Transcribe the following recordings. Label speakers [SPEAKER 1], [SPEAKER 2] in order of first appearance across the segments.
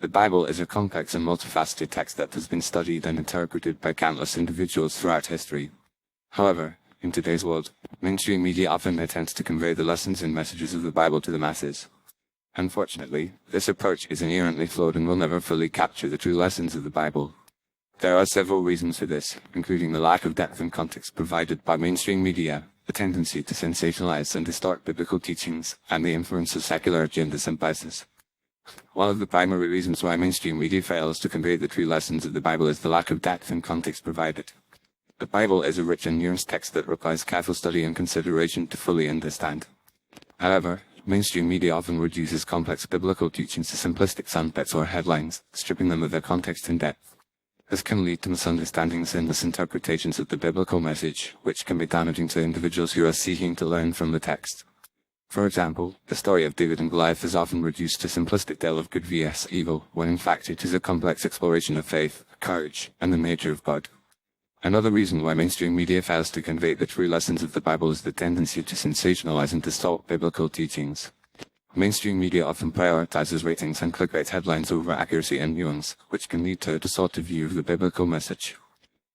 [SPEAKER 1] Bible is a complex and multifaceted text that has been studied and interpreted by countless individuals throughout history. However, in today's world, mainstream media often attempts to convey the lessons and messages of the Bible to the masses. Unfortunately, this approach is inherently flawed and will never fully capture the true lessons of the Bible. There are several reasons for this, including the lack of depth and context provided by mainstream media, the tendency to sensationalize and distort biblical teachings, and the influence of secular agendas and biases. One of the primary reasons why mainstream media fails to convey the true lessons of the Bible is the lack of depth and context provided. The Bible is a rich and nuanced text that requires careful study and consideration to fully understand. However, mainstream media often reduces complex biblical teachings to simplistic soundbites or headlines, stripping them of their context and depth. This can lead to misunderstandings and misinterpretations of the biblical message, which can be damaging to individuals who are seeking to learn from the text. For example, the story of David and Goliath is often reduced to simplistic tale of good vs evil, when in fact it is a complex exploration of faith, courage, and the nature of God. Another reason why mainstream media fails to convey the true lessons of the Bible is the tendency to sensationalize and distort biblical teachings. Mainstream media often prioritizes ratings and clickbait headlines over accuracy and nuance, which can lead to a distorted view of the biblical message.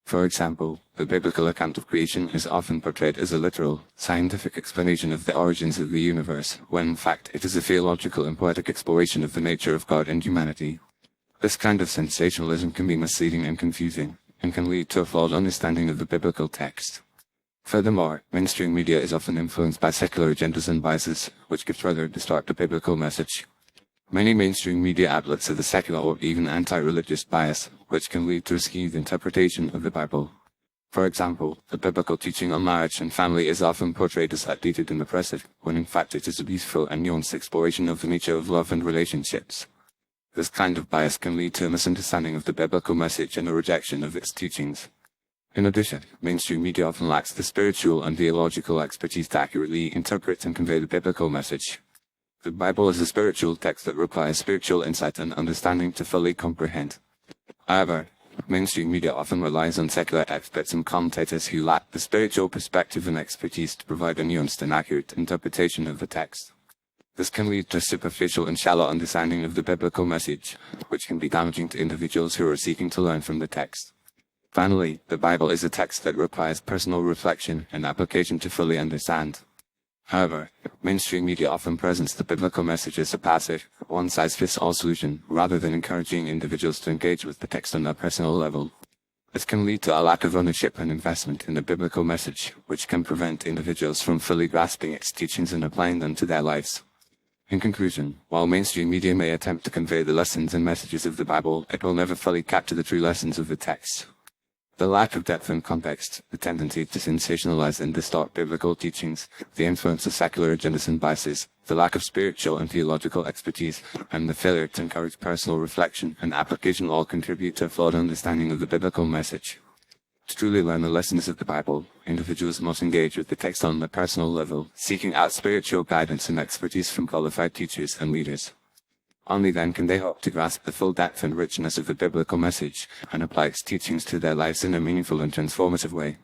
[SPEAKER 1] For example, the biblical account of creation is often portrayed as a literal, scientific explanation of the origins of the universe, when in fact it is a theological and poetic exploration of the nature of God and humanity. This kind of sensationalism can be misleading and confusing, and can lead to a flawed understanding of the biblical text. Furthermore, mainstream media is often influenced by secular agendas and biases, which could further distort the biblical message. Many mainstream media outlets have a secular or even anti-religious bias, which can lead to a skewed interpretation of the Bible. For example, the biblical teaching on marriage and family is often portrayed as outdated and oppressive, when in fact it is a beautiful and nuanced exploration of the nature of love and relationships. This kind of bias can lead to a misunderstanding of the biblical message and a rejection of its teachings. In addition, mainstream media often lacks the spiritual and theological expertise to accurately interpret and convey the biblical message. The Bible is a spiritual text that requires spiritual insight and understanding to fully comprehend. However, mainstream media often relies on secular experts and commentators who lack the spiritual perspective and expertise to provide a nuanced and accurate interpretation of the text. This can lead to superficial and shallow understanding of the biblical message, which can be damaging to individuals who are seeking to learn from the text. Finally, the Bible is a text that requires personal reflection and application to fully understand. However, mainstream media often presents the biblical message as a passive, one-size-fits-all solution, rather than encouraging individuals to engage with the text on a personal level. This can lead to a lack of ownership and investment in the biblical message, which can prevent individuals from fully grasping its teachings and applying them to their lives. In conclusion, while mainstream media may attempt to convey the lessons and messages of the Bible, it will never fully capture the true lessons of the text. The lack of depth and context, the tendency to sensationalize and distort biblical teachings, the influence of secular agendas and biases, the lack of spiritual and theological expertise, and the failure to encourage personal reflection and application all contribute to a flawed understanding of the biblical message. To truly learn the lessons of the Bible, individuals must engage with the text on a personal level, seeking out spiritual guidance and expertise from qualified teachers and leaders. Only then can they hope to grasp the full depth and richness of the biblical message and apply its teachings to their lives in a meaningful and transformative way.